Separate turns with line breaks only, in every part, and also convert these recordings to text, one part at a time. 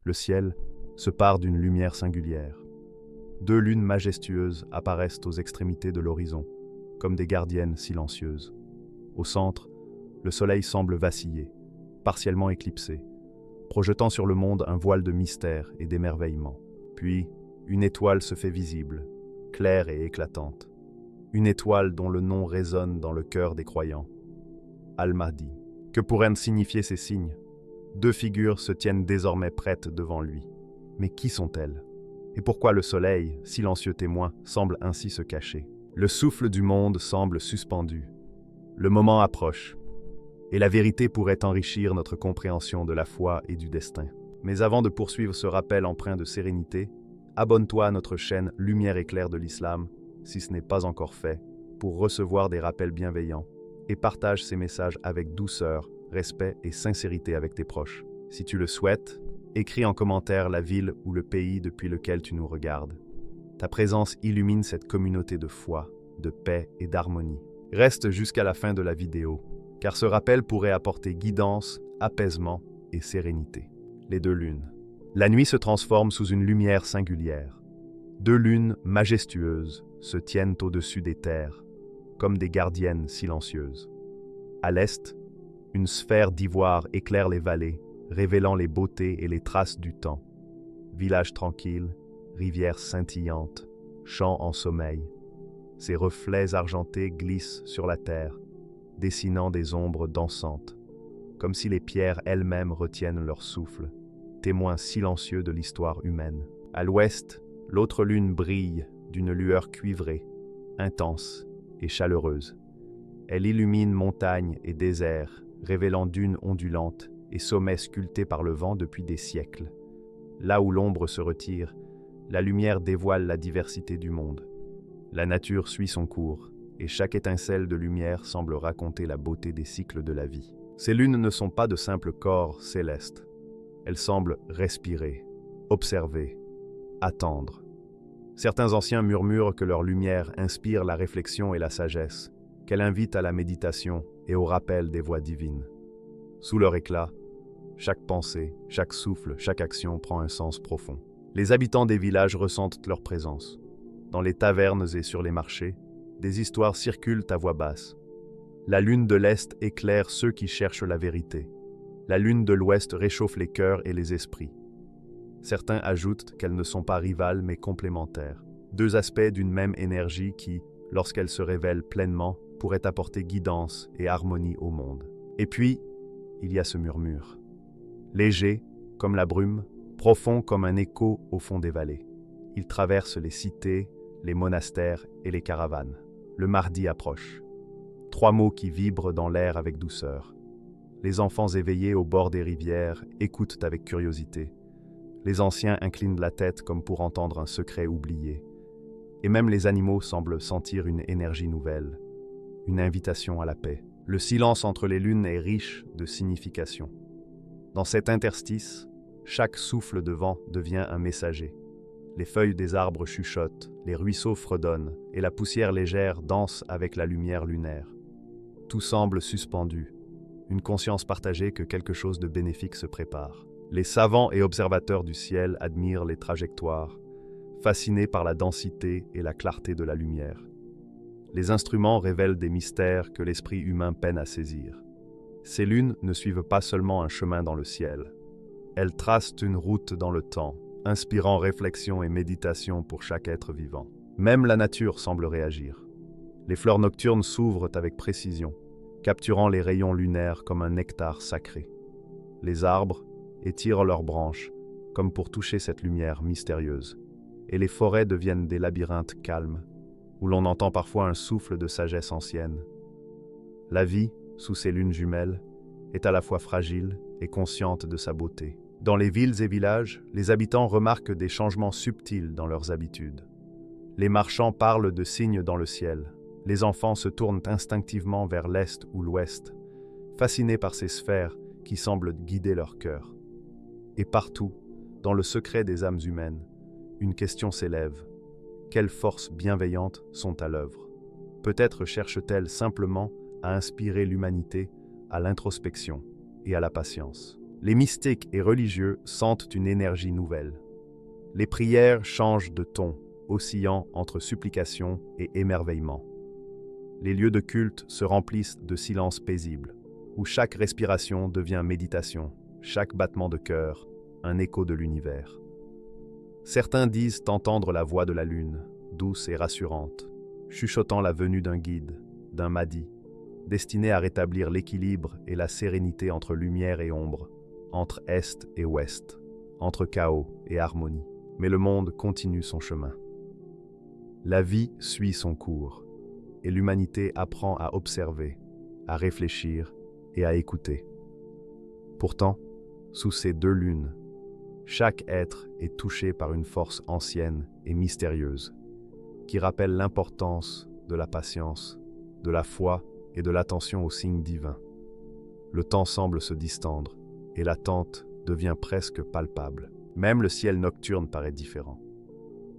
Le ciel se pare d'une lumière singulière. Deux lunes majestueuses apparaissent aux extrémités de l'horizon, comme des gardiennes silencieuses. Au centre, le soleil semble vaciller, partiellement éclipsé, projetant sur le monde un voile de mystère et d'émerveillement. Puis, une étoile se fait visible, claire et éclatante. Une étoile dont le nom résonne dans le cœur des croyants. Al-Mahdi. Que pourraient signifier ces signes? Deux figures se tiennent désormais prêtes devant lui. Mais qui sont-elles? Et pourquoi le soleil, silencieux témoin, semble ainsi se cacher? Le souffle du monde semble suspendu. Le moment approche, et la vérité pourrait enrichir notre compréhension de la foi et du destin. Mais avant de poursuivre ce rappel empreint de sérénité, abonne-toi à notre chaîne Lumière éclair de l'Islam, si ce n'est pas encore fait, pour recevoir des rappels bienveillants, et partage ces messages avec douceur, respect et sincérité avec tes proches. Si tu le souhaites, écris en commentaire la ville ou le pays depuis lequel tu nous regardes. Ta présence illumine cette communauté de foi, de paix et d'harmonie. Reste jusqu'à la fin de la vidéo, car ce rappel pourrait apporter guidance, apaisement et sérénité. Les deux lunes. La nuit se transforme sous une lumière singulière. Deux lunes majestueuses se tiennent au-dessus des terres, comme des gardiennes silencieuses. À l'est, une sphère d'ivoire éclaire les vallées, révélant les beautés et les traces du temps. Village tranquille, rivière scintillante, champs en sommeil. Ces reflets argentés glissent sur la terre, dessinant des ombres dansantes, comme si les pierres elles-mêmes retiennent leur souffle, témoins silencieux de l'histoire humaine. À l'ouest, l'autre lune brille d'une lueur cuivrée, intense et chaleureuse. Elle illumine montagnes et déserts, révélant dunes ondulantes et sommets sculptés par le vent depuis des siècles. Là où l'ombre se retire, la lumière dévoile la diversité du monde. La nature suit son cours, et chaque étincelle de lumière semble raconter la beauté des cycles de la vie. Ces lunes ne sont pas de simples corps célestes. Elles semblent respirer, observer, attendre. Certains anciens murmurent que leur lumière inspire la réflexion et la sagesse, qu'elle invite à la méditation et au rappel des voies divines. Sous leur éclat, chaque pensée, chaque souffle, chaque action prend un sens profond. Les habitants des villages ressentent leur présence. Dans les tavernes et sur les marchés, des histoires circulent à voix basse. La lune de l'Est éclaire ceux qui cherchent la vérité. La lune de l'Ouest réchauffe les cœurs et les esprits. Certains ajoutent qu'elles ne sont pas rivales mais complémentaires. Deux aspects d'une même énergie qui, lorsqu'elle se révèle pleinement, pourrait apporter guidance et harmonie au monde. Et puis, il y a ce murmure. Léger, comme la brume, profond comme un écho au fond des vallées. Il traverse les cités, les monastères et les caravanes. Le mardi approche. Trois mots qui vibrent dans l'air avec douceur. Les enfants éveillés au bord des rivières écoutent avec curiosité. Les anciens inclinent la tête comme pour entendre un secret oublié. Et même les animaux semblent sentir une énergie nouvelle, une invitation à la paix. Le silence entre les lunes est riche de signification. Dans cet interstice, chaque souffle de vent devient un messager. Les feuilles des arbres chuchotent, les ruisseaux fredonnent, et la poussière légère danse avec la lumière lunaire. Tout semble suspendu, une conscience partagée que quelque chose de bénéfique se prépare. Les savants et observateurs du ciel admirent les trajectoires, fascinés par la densité et la clarté de la lumière. Les instruments révèlent des mystères que l'esprit humain peine à saisir. Ces lunes ne suivent pas seulement un chemin dans le ciel. Elles tracent une route dans le temps, inspirant réflexion et méditation pour chaque être vivant. Même la nature semble réagir. Les fleurs nocturnes s'ouvrent avec précision, capturant les rayons lunaires comme un nectar sacré. Les arbres étirent leurs branches, comme pour toucher cette lumière mystérieuse, et les forêts deviennent des labyrinthes calmes, où l'on entend parfois un souffle de sagesse ancienne. La vie, sous ces lunes jumelles, est à la fois fragile et consciente de sa beauté. Dans les villes et villages, les habitants remarquent des changements subtils dans leurs habitudes. Les marchands parlent de signes dans le ciel. Les enfants se tournent instinctivement vers l'est ou l'ouest, fascinés par ces sphères qui semblent guider leur cœur. Et partout, dans le secret des âmes humaines, une question s'élève. Quelles forces bienveillantes sont à l'œuvre? Peut-être cherchent-elles simplement à inspirer l'humanité à l'introspection et à la patience. Les mystiques et religieux sentent une énergie nouvelle. Les prières changent de ton, oscillant entre supplication et émerveillement. Les lieux de culte se remplissent de silence paisible, où chaque respiration devient méditation, chaque battement de cœur, un écho de l'univers. Certains disent entendre la voix de la lune, douce et rassurante, chuchotant la venue d'un guide, d'un Mahdi, destiné à rétablir l'équilibre et la sérénité entre lumière et ombre, entre est et ouest, entre chaos et harmonie. Mais le monde continue son chemin. La vie suit son cours, et l'humanité apprend à observer, à réfléchir et à écouter. Pourtant, sous ces deux lunes, chaque être est touché par une force ancienne et mystérieuse, qui rappelle l'importance de la patience, de la foi et de l'attention aux signes divins. Le temps semble se distendre, et l'attente devient presque palpable. Même le ciel nocturne paraît différent.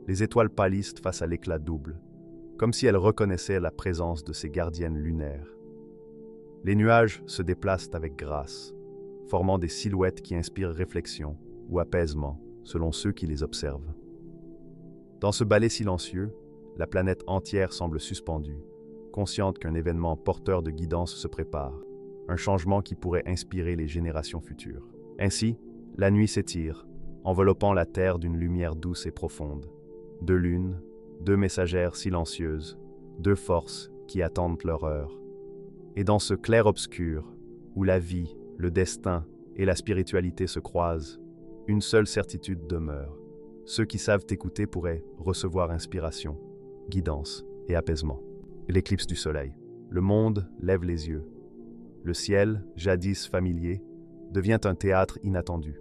Les étoiles pâlissent face à l'éclat double, comme si elles reconnaissaient la présence de ces gardiennes lunaires. Les nuages se déplacent avec grâce, formant des silhouettes qui inspirent réflexion ou apaisement selon ceux qui les observent. Dans ce ballet silencieux, la planète entière semble suspendue, consciente qu'un événement porteur de guidance se prépare, un changement qui pourrait inspirer les générations futures. Ainsi, la nuit s'étire, enveloppant la Terre d'une lumière douce et profonde. Deux lunes, deux messagères silencieuses, deux forces qui attendent leur heure. Et dans ce clair-obscur, où la vie, le destin et la spiritualité se croisent, une seule certitude demeure. Ceux qui savent écouter pourraient recevoir inspiration, guidance et apaisement. L'éclipse du soleil. Le monde lève les yeux. Le ciel, jadis familier, devient un théâtre inattendu.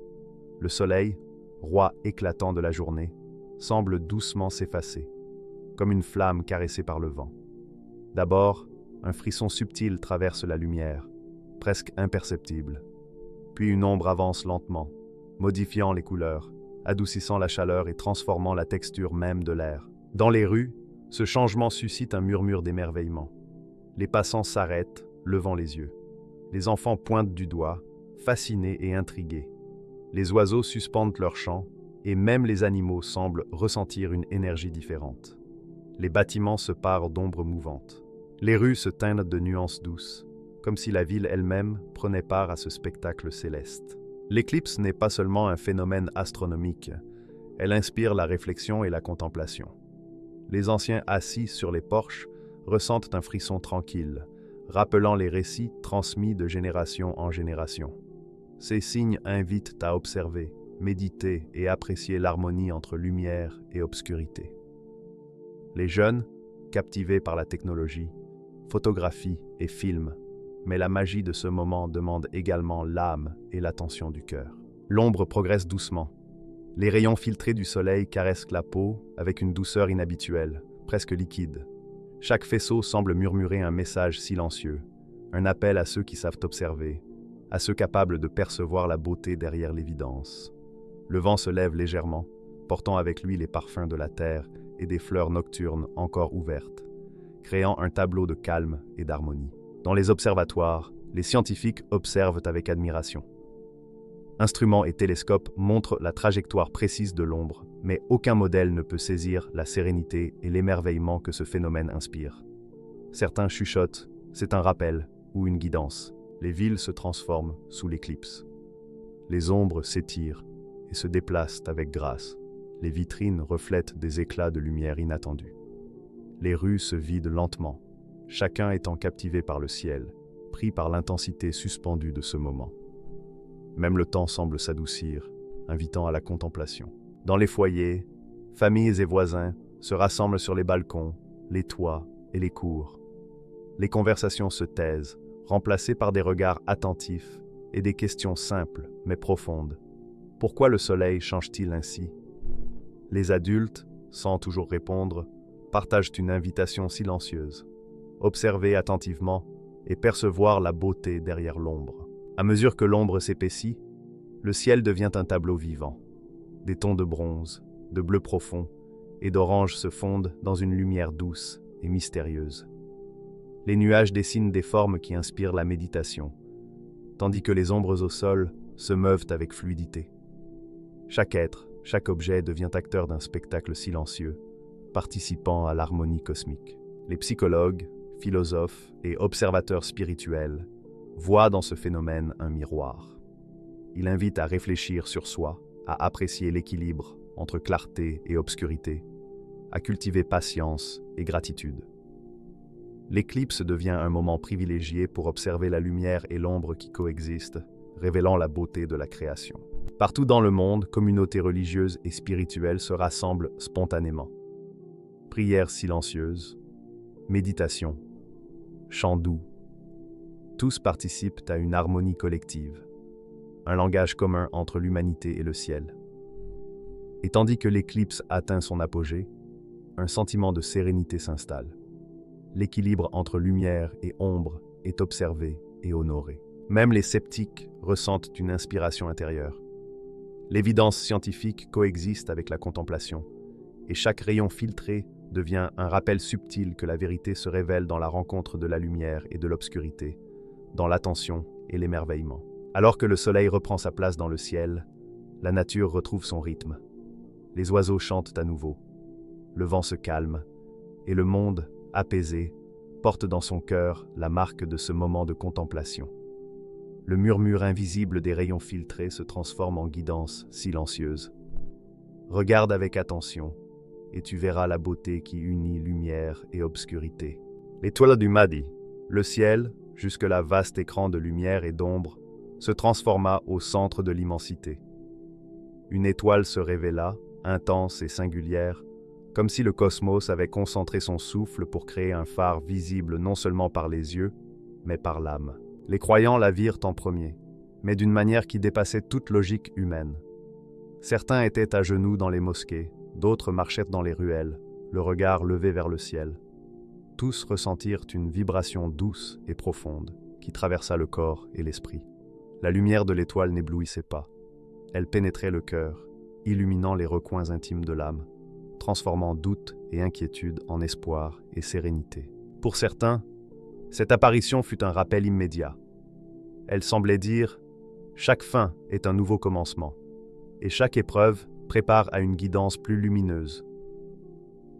Le soleil, roi éclatant de la journée, semble doucement s'effacer, comme une flamme caressée par le vent. D'abord, un frisson subtil traverse la lumière, presque imperceptible. Puis une ombre avance lentement, modifiant les couleurs, adoucissant la chaleur et transformant la texture même de l'air. Dans les rues, ce changement suscite un murmure d'émerveillement. Les passants s'arrêtent, levant les yeux. Les enfants pointent du doigt, fascinés et intrigués. Les oiseaux suspendent leur chant, et même les animaux semblent ressentir une énergie différente. Les bâtiments se parent d'ombres mouvantes. Les rues se teignent de nuances douces, comme si la ville elle-même prenait part à ce spectacle céleste. L'éclipse n'est pas seulement un phénomène astronomique, elle inspire la réflexion et la contemplation. Les anciens assis sur les porches ressentent un frisson tranquille, rappelant les récits transmis de génération en génération. Ces signes invitent à observer, méditer et apprécier l'harmonie entre lumière et obscurité. Les jeunes, captivés par la technologie, photographient et filment, mais la magie de ce moment demande également l'âme et l'attention du cœur. L'ombre progresse doucement. Les rayons filtrés du soleil caressent la peau avec une douceur inhabituelle, presque liquide. Chaque faisceau semble murmurer un message silencieux, un appel à ceux qui savent observer, à ceux capables de percevoir la beauté derrière l'évidence. Le vent se lève légèrement, portant avec lui les parfums de la terre et des fleurs nocturnes encore ouvertes, créant un tableau de calme et d'harmonie. Dans les observatoires, les scientifiques observent avec admiration. Instruments et télescopes montrent la trajectoire précise de l'ombre, mais aucun modèle ne peut saisir la sérénité et l'émerveillement que ce phénomène inspire. Certains chuchotent, c'est un rappel ou une guidance. Les villes se transforment sous l'éclipse. Les ombres s'étirent et se déplacent avec grâce. Les vitrines reflètent des éclats de lumière inattendus. Les rues se vident lentement, chacun étant captivé par le ciel, pris par l'intensité suspendue de ce moment. Même le temps semble s'adoucir, invitant à la contemplation. Dans les foyers, familles et voisins se rassemblent sur les balcons, les toits et les cours. Les conversations se taisent, remplacées par des regards attentifs et des questions simples mais profondes. Pourquoi le soleil change-t-il ainsi? Les adultes, sans toujours répondre, partagent une invitation silencieuse. Observer attentivement et percevoir la beauté derrière l'ombre. À mesure que l'ombre s'épaissit, le ciel devient un tableau vivant. Des tons de bronze, de bleu profond et d'orange se fondent dans une lumière douce et mystérieuse. Les nuages dessinent des formes qui inspirent la méditation, tandis que les ombres au sol se meuvent avec fluidité. Chaque être, chaque objet devient acteur d'un spectacle silencieux, participant à l'harmonie cosmique. Les psychologues, philosophes et observateurs spirituels voient dans ce phénomène un miroir. Il invite à réfléchir sur soi, à apprécier l'équilibre entre clarté et obscurité, à cultiver patience et gratitude. L'éclipse devient un moment privilégié pour observer la lumière et l'ombre qui coexistent, révélant la beauté de la création. Partout dans le monde, communautés religieuses et spirituelles se rassemblent spontanément. Prières silencieuses, méditation, chants doux, tous participent à une harmonie collective, un langage commun entre l'humanité et le ciel. Et tandis que l'éclipse atteint son apogée, un sentiment de sérénité s'installe. L'équilibre entre lumière et ombre est observé et honoré. Même les sceptiques ressentent une inspiration intérieure. L'évidence scientifique coexiste avec la contemplation, et chaque rayon filtré devient un rappel subtil que la vérité se révèle dans la rencontre de la lumière et de l'obscurité, dans l'attention et l'émerveillement. Alors que le soleil reprend sa place dans le ciel, la nature retrouve son rythme. Les oiseaux chantent à nouveau, le vent se calme, et le monde, apaisé, porte dans son cœur la marque de ce moment de contemplation. Le murmure invisible des rayons filtrés se transforme en guidance silencieuse. Regarde avec attention, et tu verras la beauté qui unit lumière et obscurité. L'étoile du Mahdi, le ciel, jusque-là vaste écran de lumière et d'ombre, se transforma au centre de l'immensité. Une étoile se révéla, intense et singulière, comme si le cosmos avait concentré son souffle pour créer un phare visible non seulement par les yeux, mais par l'âme. Les croyants la virent en premier, mais d'une manière qui dépassait toute logique humaine. Certains étaient à genoux dans les mosquées, d'autres marchaient dans les ruelles, le regard levé vers le ciel. Tous ressentirent une vibration douce et profonde qui traversa le corps et l'esprit. La lumière de l'étoile n'éblouissait pas. Elle pénétrait le cœur, illuminant les recoins intimes de l'âme, transformant doute et inquiétude en espoir et sérénité. Pour certains, cette apparition fut un rappel immédiat. Elle semblait dire « Chaque fin est un nouveau commencement, et chaque épreuve prépare à une guidance plus lumineuse. »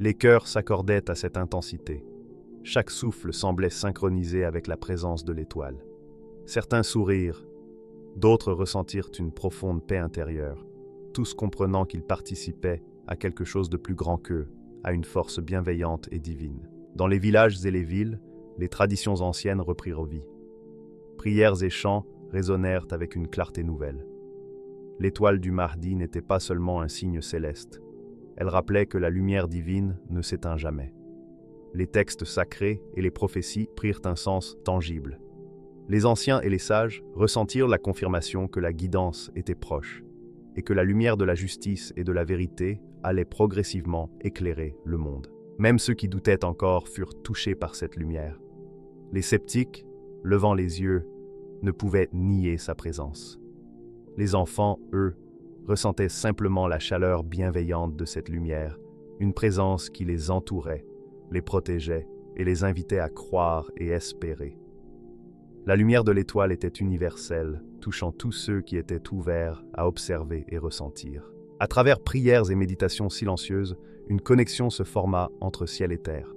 Les cœurs s'accordaient à cette intensité. Chaque souffle semblait synchronisé avec la présence de l'étoile. Certains sourirent, d'autres ressentirent une profonde paix intérieure, tous comprenant qu'ils participaient à quelque chose de plus grand qu'eux, à une force bienveillante et divine. Dans les villages et les villes, les traditions anciennes reprirent vie. Prières et chants résonnèrent avec une clarté nouvelle. L'étoile du Mahdi n'était pas seulement un signe céleste. Elle rappelait que la lumière divine ne s'éteint jamais. Les textes sacrés et les prophéties prirent un sens tangible. Les anciens et les sages ressentirent la confirmation que la guidance était proche et que la lumière de la justice et de la vérité allait progressivement éclairer le monde. Même ceux qui doutaient encore furent touchés par cette lumière. Les sceptiques, levant les yeux, ne pouvaient nier sa présence. Les enfants, eux, ressentaient simplement la chaleur bienveillante de cette lumière, une présence qui les entourait, les protégeait et les invitait à croire et espérer. La lumière de l'étoile était universelle, touchant tous ceux qui étaient ouverts à observer et ressentir. À travers prières et méditations silencieuses, une connexion se forma entre ciel et terre.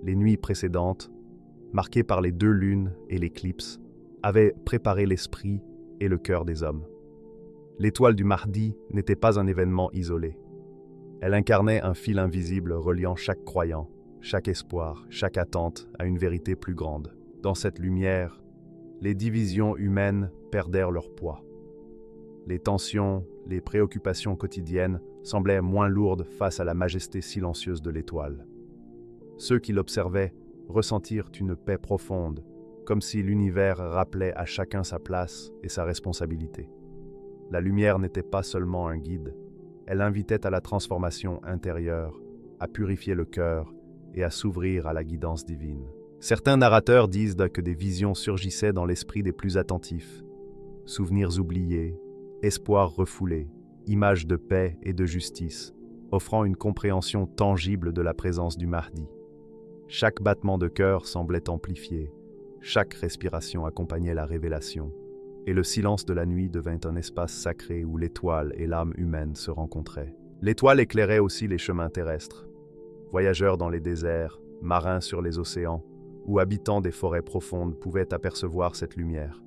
Les nuits précédentes, marquées par les 2 lunes et l'éclipse, avaient préparé l'esprit et le cœur des hommes. L'étoile du Mahdi n'était pas un événement isolé. Elle incarnait un fil invisible reliant chaque croyant, chaque espoir, chaque attente à une vérité plus grande. Dans cette lumière, les divisions humaines perdèrent leur poids. Les tensions, les préoccupations quotidiennes semblaient moins lourdes face à la majesté silencieuse de l'étoile. Ceux qui l'observaient ressentirent une paix profonde, comme si l'univers rappelait à chacun sa place et sa responsabilité. La lumière n'était pas seulement un guide, elle invitait à la transformation intérieure, à purifier le cœur et à s'ouvrir à la guidance divine. Certains narrateurs disent que des visions surgissaient dans l'esprit des plus attentifs. Souvenirs oubliés, espoirs refoulés, images de paix et de justice, offrant une compréhension tangible de la présence du Mahdi. Chaque battement de cœur semblait amplifié, chaque respiration accompagnait la révélation, et le silence de la nuit devint un espace sacré où l'étoile et l'âme humaine se rencontraient. L'étoile éclairait aussi les chemins terrestres. Voyageurs dans les déserts, marins sur les océans, ou habitants des forêts profondes pouvaient apercevoir cette lumière.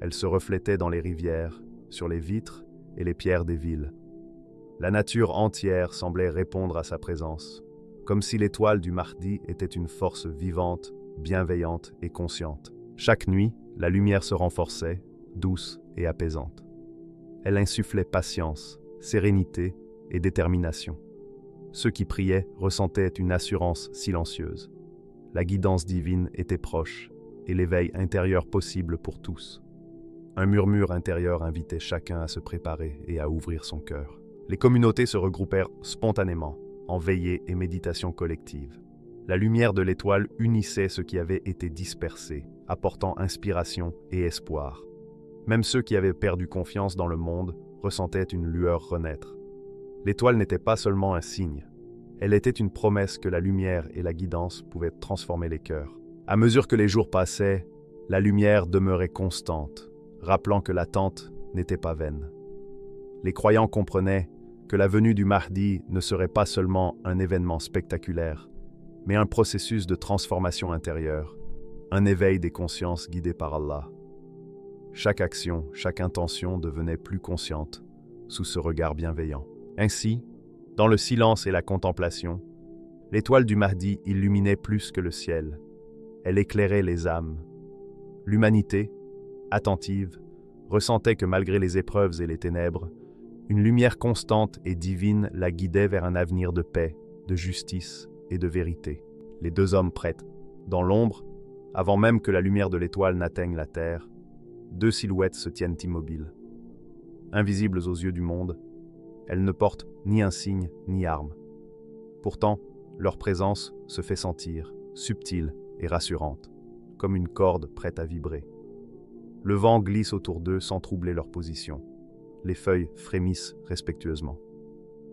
Elle se reflétait dans les rivières, sur les vitres et les pierres des villes. La nature entière semblait répondre à sa présence, comme si l'étoile du Mahdi était une force vivante, bienveillante et consciente. Chaque nuit, la lumière se renforçait, douce et apaisante. Elle insufflait patience, sérénité et détermination. Ceux qui priaient ressentaient une assurance silencieuse. La guidance divine était proche et l'éveil intérieur possible pour tous. Un murmure intérieur invitait chacun à se préparer et à ouvrir son cœur. Les communautés se regroupèrent spontanément, en veillée et méditation collective. La lumière de l'étoile unissait ce qui avait été dispersé, apportant inspiration et espoir. Même ceux qui avaient perdu confiance dans le monde ressentaient une lueur renaître. L'étoile n'était pas seulement un signe, elle était une promesse que la lumière et la guidance pouvaient transformer les cœurs. À mesure que les jours passaient, la lumière demeurait constante, rappelant que l'attente n'était pas vaine. Les croyants comprenaient que la venue du Mahdi ne serait pas seulement un événement spectaculaire, mais un processus de transformation intérieure, un éveil des consciences guidées par Allah. Chaque action, chaque intention devenait plus consciente sous ce regard bienveillant. Ainsi, dans le silence et la contemplation, l'étoile du Mahdi illuminait plus que le ciel. Elle éclairait les âmes. L'humanité, attentive, ressentait que malgré les épreuves et les ténèbres, une lumière constante et divine la guidait vers un avenir de paix, de justice et de vérité. Les deux hommes prêtent. Dans l'ombre, avant même que la lumière de l'étoile n'atteigne la terre, deux silhouettes se tiennent immobiles. Invisibles aux yeux du monde, elles ne portent ni insigne ni arme. Pourtant, leur présence se fait sentir, subtile et rassurante, comme une corde prête à vibrer. Le vent glisse autour d'eux sans troubler leur position. Les feuilles frémissent respectueusement.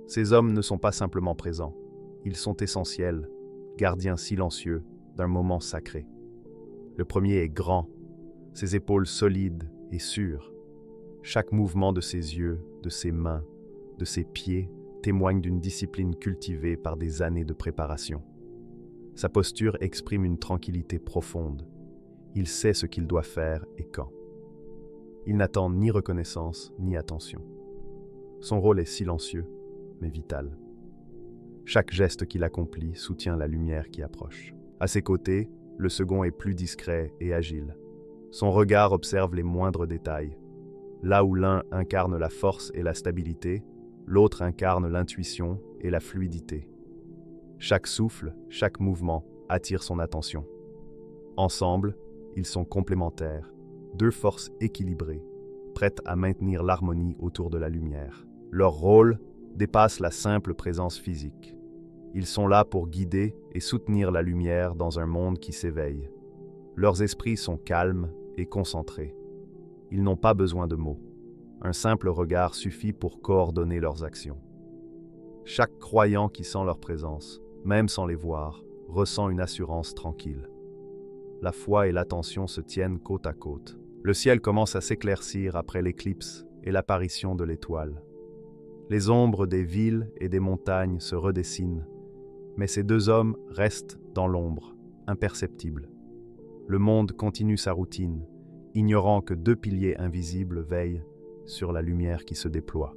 Ces hommes ne sont pas simplement présents, ils sont essentiels, gardiens silencieux d'un moment sacré. Le premier est grand, ses épaules solides et sûres. Chaque mouvement de ses yeux, de ses mains, de ses pieds témoigne d'une discipline cultivée par des années de préparation. Sa posture exprime une tranquillité profonde. Il sait ce qu'il doit faire et quand. Il n'attend ni reconnaissance ni attention. Son rôle est silencieux, mais vital. Chaque geste qu'il accomplit soutient la lumière qui approche. À ses côtés, le second est plus discret et agile. Son regard observe les moindres détails. Là où l'un incarne la force et la stabilité, l'autre incarne l'intuition et la fluidité. Chaque souffle, chaque mouvement attire son attention. Ensemble, ils sont complémentaires, deux forces équilibrées, prêtes à maintenir l'harmonie autour de la lumière. Leur rôle dépasse la simple présence physique. Ils sont là pour guider et soutenir la lumière dans un monde qui s'éveille. Leurs esprits sont calmes et concentrés. Ils n'ont pas besoin de mots. Un simple regard suffit pour coordonner leurs actions. Chaque croyant qui sent leur présence, même sans les voir, ressent une assurance tranquille. La foi et l'attention se tiennent côte à côte. Le ciel commence à s'éclaircir après l'éclipse et l'apparition de l'étoile. Les ombres des villes et des montagnes se redessinent, mais ces deux hommes restent dans l'ombre, imperceptibles. Le monde continue sa routine, ignorant que deux piliers invisibles veillent sur la lumière qui se déploie.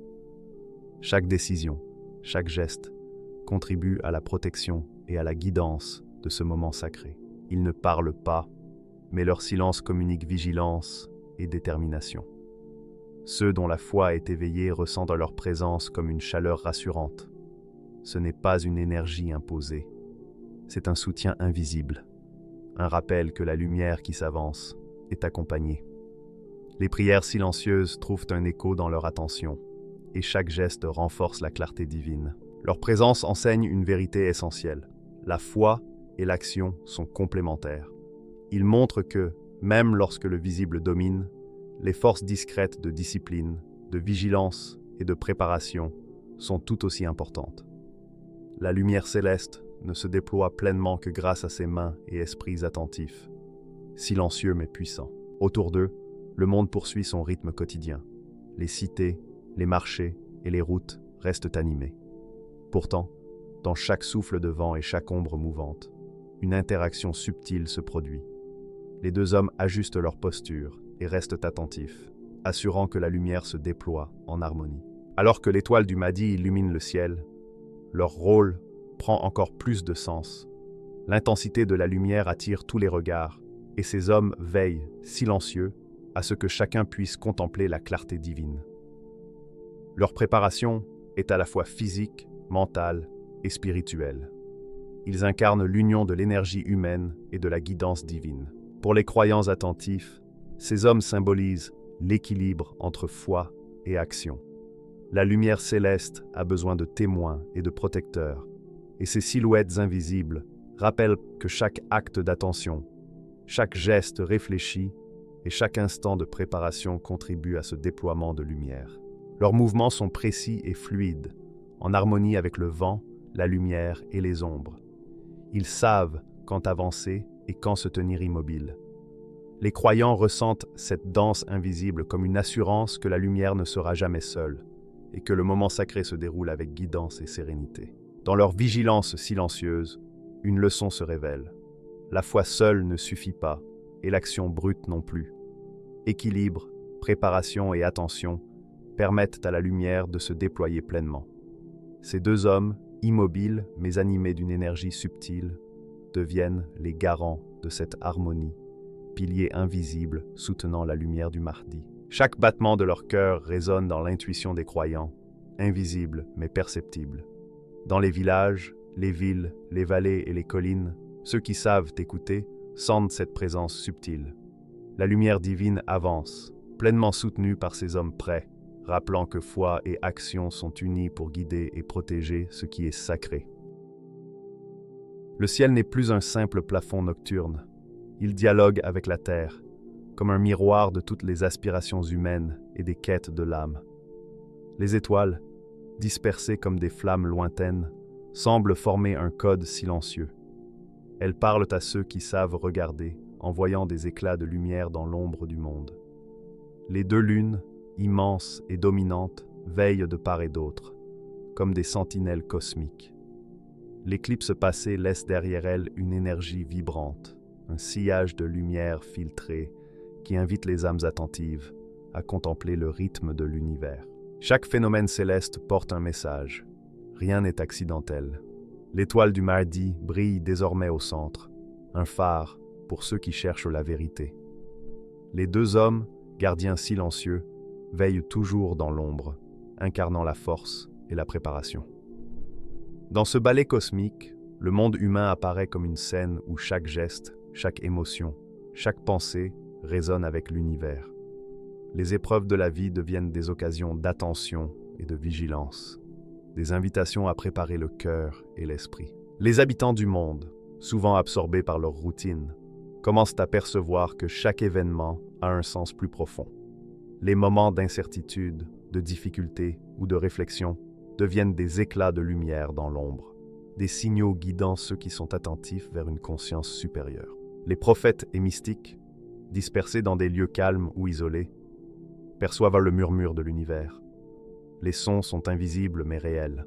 Chaque décision, chaque geste contribue à la protection et à la guidance de ce moment sacré. Ils ne parlent pas, mais leur silence communique vigilance et détermination. Ceux dont la foi est éveillée ressentent leur présence comme une chaleur rassurante. Ce n'est pas une énergie imposée, c'est un soutien invisible, un rappel que la lumière qui s'avance est accompagnée. Les prières silencieuses trouvent un écho dans leur attention, et chaque geste renforce la clarté divine. Leur présence enseigne une vérité essentielle. La foi et l'action sont complémentaires. Ils montrent que, même lorsque le visible domine, les forces discrètes de discipline, de vigilance et de préparation sont tout aussi importantes. La lumière céleste ne se déploie pleinement que grâce à ses mains et esprits attentifs, silencieux mais puissants. Autour d'eux, Le monde poursuit son rythme quotidien. Les cités, les marchés et les routes restent animés. Pourtant, dans chaque souffle de vent et chaque ombre mouvante, une interaction subtile se produit. Les deux hommes ajustent leur posture et restent attentifs, assurant que la lumière se déploie en harmonie. Alors que l'étoile du Mahdi illumine le ciel, leur rôle prend encore plus de sens. L'intensité de la lumière attire tous les regards, et ces hommes veillent, silencieux, à ce que chacun puisse contempler la clarté divine. Leur préparation est à la fois physique, mentale et spirituelle. Ils incarnent l'union de l'énergie humaine et de la guidance divine. Pour les croyants attentifs, ces hommes symbolisent l'équilibre entre foi et action. La lumière céleste a besoin de témoins et de protecteurs, et ces silhouettes invisibles rappellent que chaque acte d'attention, chaque geste réfléchi et chaque instant de préparation contribue à ce déploiement de lumière. Leurs mouvements sont précis et fluides, en harmonie avec le vent, la lumière et les ombres. Ils savent quand avancer et quand se tenir immobile. Les croyants ressentent cette danse invisible comme une assurance que la lumière ne sera jamais seule et que le moment sacré se déroule avec guidance et sérénité. Dans leur vigilance silencieuse, une leçon se révèle. La foi seule ne suffit pas et l'action brute non plus. Équilibre, préparation et attention permettent à la lumière de se déployer pleinement. Ces deux hommes, immobiles mais animés d'une énergie subtile, deviennent les garants de cette harmonie, piliers invisibles soutenant la lumière du Mahdi. Chaque battement de leur cœur résonne dans l'intuition des croyants, invisible mais perceptible. Dans les villages, les villes, les vallées et les collines, ceux qui savent écouter sentent cette présence subtile. La lumière divine avance, pleinement soutenue par ces hommes prêts, rappelant que foi et action sont unies pour guider et protéger ce qui est sacré. Le ciel n'est plus un simple plafond nocturne. Il dialogue avec la terre, comme un miroir de toutes les aspirations humaines et des quêtes de l'âme. Les étoiles, dispersées comme des flammes lointaines, semblent former un code silencieux. Elles parlent à ceux qui savent regarder, envoyant des éclats de lumière dans l'ombre du monde. Les deux lunes, immenses et dominantes, veillent de part et d'autre, comme des sentinelles cosmiques. L'éclipse passée laisse derrière elle une énergie vibrante, un sillage de lumière filtrée qui invite les âmes attentives à contempler le rythme de l'univers. Chaque phénomène céleste porte un message. Rien n'est accidentel. L'étoile du Mahdi brille désormais au centre, un phare pour ceux qui cherchent la vérité. Les deux hommes, gardiens silencieux, veillent toujours dans l'ombre, incarnant la force et la préparation. Dans ce ballet cosmique, le monde humain apparaît comme une scène où chaque geste, chaque émotion, chaque pensée résonne avec l'univers. Les épreuves de la vie deviennent des occasions d'attention et de vigilance, des invitations à préparer le cœur et l'esprit. Les habitants du monde, souvent absorbés par leur routine, commencent à percevoir que chaque événement a un sens plus profond. Les moments d'incertitude, de difficulté ou de réflexion deviennent des éclats de lumière dans l'ombre, des signaux guidant ceux qui sont attentifs vers une conscience supérieure. Les prophètes et mystiques, dispersés dans des lieux calmes ou isolés, perçoivent le murmure de l'univers. Les sons sont invisibles mais réels.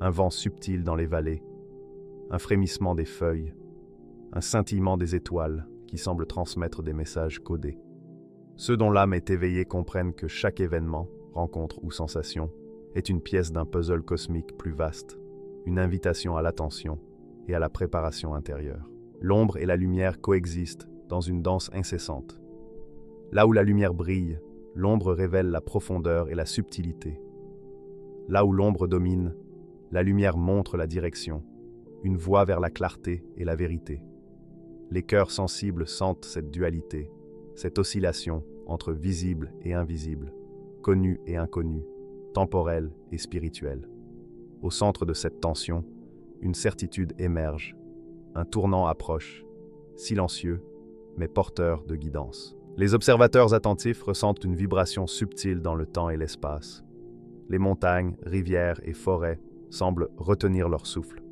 Un vent subtil dans les vallées, un frémissement des feuilles, un scintillement des étoiles qui semblent transmettre des messages codés. Ceux dont l'âme est éveillée comprennent que chaque événement, rencontre ou sensation est une pièce d'un puzzle cosmique plus vaste, une invitation à l'attention et à la préparation intérieure. L'ombre et la lumière coexistent dans une danse incessante. Là où la lumière brille, l'ombre révèle la profondeur et la subtilité. Là où l'ombre domine, la lumière montre la direction, une voie vers la clarté et la vérité. Les cœurs sensibles sentent cette dualité, cette oscillation entre visible et invisible, connu et inconnu, temporel et spirituel. Au centre de cette tension, une certitude émerge, un tournant approche, silencieux, mais porteur de guidance. Les observateurs attentifs ressentent une vibration subtile dans le temps et l'espace. Les montagnes, rivières et forêts semblent retenir leur souffle.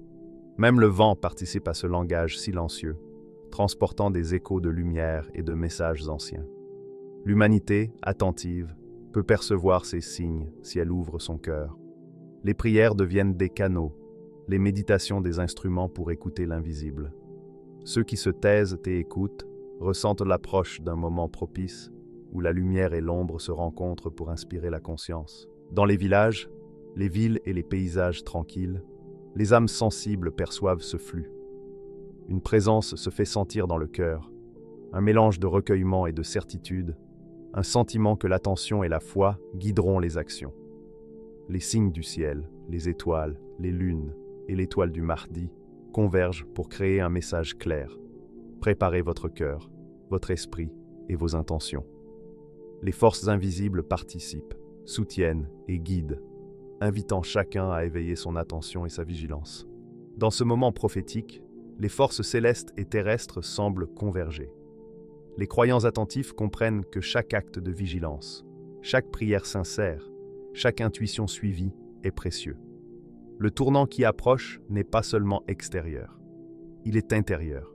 Même le vent participe à ce langage silencieux, transportant des échos de lumière et de messages anciens. L'humanité, attentive, peut percevoir ces signes si elle ouvre son cœur. Les prières deviennent des canaux, les méditations des instruments pour écouter l'invisible. Ceux qui se taisent et écoutent ressentent l'approche d'un moment propice où la lumière et l'ombre se rencontrent pour inspirer la conscience. Dans les villages, les villes et les paysages tranquilles, les âmes sensibles perçoivent ce flux. Une présence se fait sentir dans le cœur, un mélange de recueillement et de certitude, un sentiment que l'attention et la foi guideront les actions. Les signes du ciel, les étoiles, les lunes et l'étoile du Mahdi convergent pour créer un message clair. Préparez votre cœur, votre esprit et vos intentions. Les forces invisibles participent, soutiennent et guident, invitant chacun à éveiller son attention et sa vigilance. Dans ce moment prophétique, les forces célestes et terrestres semblent converger. Les croyants attentifs comprennent que chaque acte de vigilance, chaque prière sincère, chaque intuition suivie est précieux. Le tournant qui approche n'est pas seulement extérieur, il est intérieur,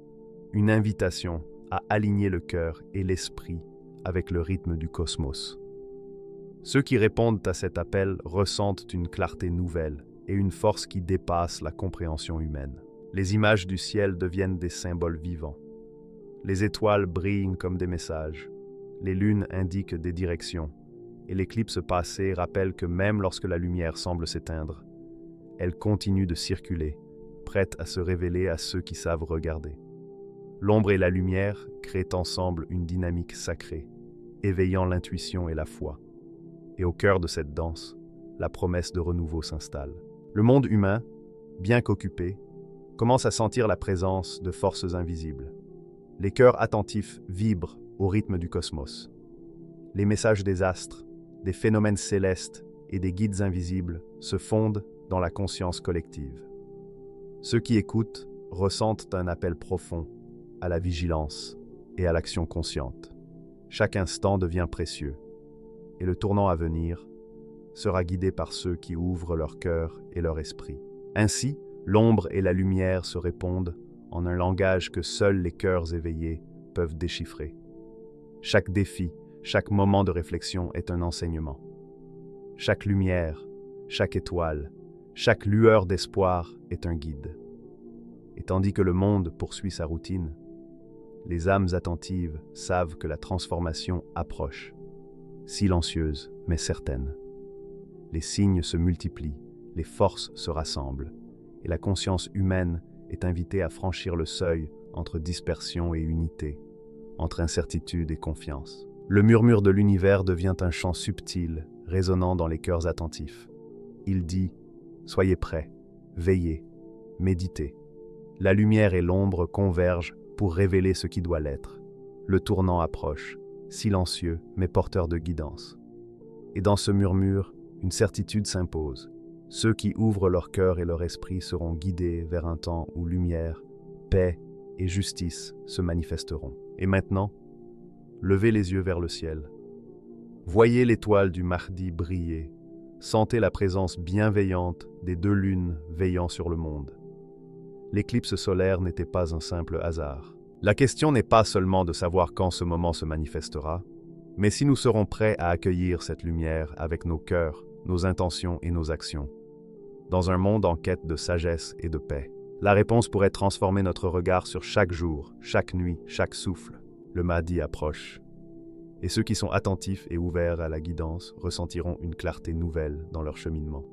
une invitation à aligner le cœur et l'esprit avec le rythme du cosmos. Ceux qui répondent à cet appel ressentent une clarté nouvelle et une force qui dépasse la compréhension humaine. Les images du ciel deviennent des symboles vivants. Les étoiles brillent comme des messages, les lunes indiquent des directions, et l'éclipse passée rappelle que même lorsque la lumière semble s'éteindre, elle continue de circuler, prête à se révéler à ceux qui savent regarder. L'ombre et la lumière créent ensemble une dynamique sacrée, éveillant l'intuition et la foi. Et au cœur de cette danse, la promesse de renouveau s'installe. Le monde humain, bien qu'occupé, commence à sentir la présence de forces invisibles. Les cœurs attentifs vibrent au rythme du cosmos. Les messages des astres, des phénomènes célestes et des guides invisibles se fondent dans la conscience collective. Ceux qui écoutent ressentent un appel profond à la vigilance et à l'action consciente. Chaque instant devient précieux, et le tournant à venir sera guidé par ceux qui ouvrent leur cœur et leur esprit. Ainsi, l'ombre et la lumière se répondent en un langage que seuls les cœurs éveillés peuvent déchiffrer. Chaque défi, chaque moment de réflexion est un enseignement. Chaque lumière, chaque étoile, chaque lueur d'espoir est un guide. Et tandis que le monde poursuit sa routine, les âmes attentives savent que la transformation approche, silencieuse mais certaine. Les signes se multiplient, les forces se rassemblent, et la conscience humaine est invitée à franchir le seuil entre dispersion et unité, entre incertitude et confiance. Le murmure de l'univers devient un chant subtil, résonnant dans les cœurs attentifs. Il dit « Soyez prêts, veillez, méditez ». La lumière et l'ombre convergent pour révéler ce qui doit l'être. Le tournant approche, silencieux mais porteur de guidance. Et dans ce murmure, une certitude s'impose. Ceux qui ouvrent leur cœur et leur esprit seront guidés vers un temps où lumière, paix et justice se manifesteront. Et maintenant, levez les yeux vers le ciel. Voyez l'étoile du Mahdi briller. Sentez la présence bienveillante des deux lunes veillant sur le monde. L'éclipse solaire n'était pas un simple hasard. La question n'est pas seulement de savoir quand ce moment se manifestera, mais si nous serons prêts à accueillir cette lumière avec nos cœurs, nos intentions et nos actions. Dans un monde en quête de sagesse et de paix, la réponse pourrait transformer notre regard sur chaque jour, chaque nuit, chaque souffle. Le Mahdi approche. Et ceux qui sont attentifs et ouverts à la guidance ressentiront une clarté nouvelle dans leur cheminement.